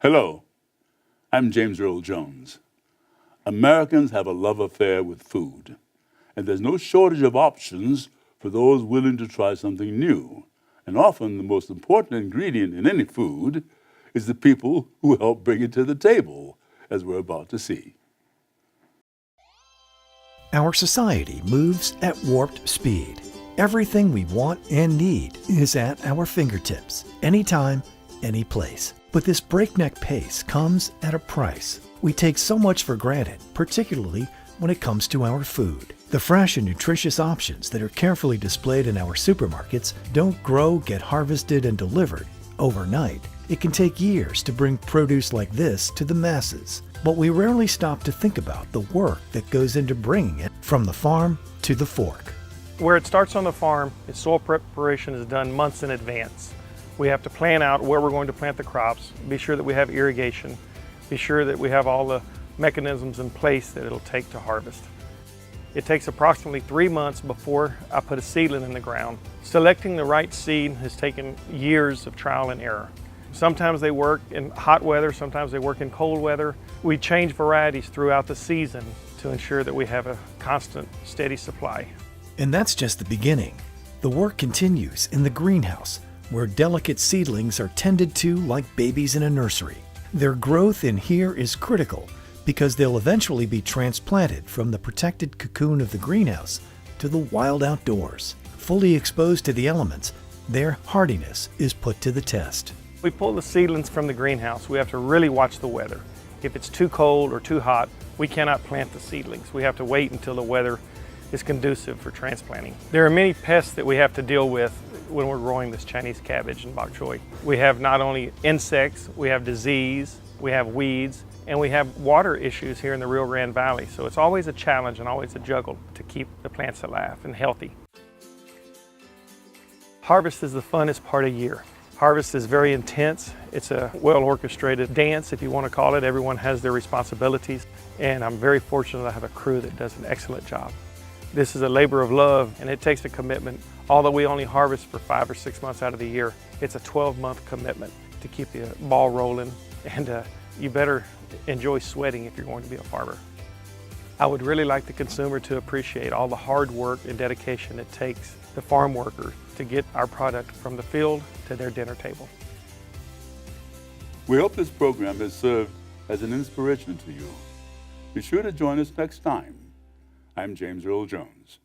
Hello, I'm James Earl Jones. Americans have a love affair with food, and there's no shortage of options for those willing to try something new. And often the most important ingredient in any food is the people who help bring it to the table, as we're about to see. Our society moves at warped speed. Everything we want and need is at our fingertips, anytime, any place. But this breakneck pace comes at a price. We take so much for granted, particularly when it comes to our food. The fresh and nutritious options that are carefully displayed in our supermarkets don't grow, get harvested, and delivered overnight. It can take years to bring produce like this to the masses. But we rarely stop to think about the work that goes into bringing it from the farm to the fork. Where it starts on the farm, its soil preparation is done months in advance. We have to plan out where we're going to plant the crops, be sure that we have irrigation, be sure that we have all the mechanisms in place that it'll take to harvest. It takes approximately 3 months before I put a seedling in the ground. Selecting the right seed has taken years of trial and error. Sometimes they work in hot weather, sometimes they work in cold weather. We change varieties throughout the season to ensure that we have a constant, steady supply. And that's just the beginning. The work continues in the greenhouse, where delicate seedlings are tended to like babies in a nursery. Their growth in here is critical because they'll eventually be transplanted from the protected cocoon of the greenhouse to the wild outdoors. Fully exposed to the elements, their hardiness is put to the test. We pull the seedlings from the greenhouse. We have to really watch the weather. If it's too cold or too hot, we cannot plant the seedlings. We have to wait until the weather is conducive for transplanting. There are many pests that we have to deal with when we're growing this Chinese cabbage and bok choy. We have not only insects, we have disease, we have weeds, and we have water issues here in the Rio Grande Valley. So it's always a challenge and always a juggle to keep the plants alive and healthy. Harvest is the funnest part of the year. Harvest is very intense. It's a well-orchestrated dance, if you want to call it. Everyone has their responsibilities, and I'm very fortunate to have a crew that does an excellent job. This is a labor of love, and it takes a commitment. Although we only harvest for 5 or 6 months out of the year, it's a 12-month commitment to keep the ball rolling, and you better enjoy sweating if you're going to be a farmer. I would really like the consumer to appreciate all the hard work and dedication it takes the farm worker to get our product from the field to their dinner table. We hope this program has served as an inspiration to you. Be sure to join us next time. I'm James Earl Jones.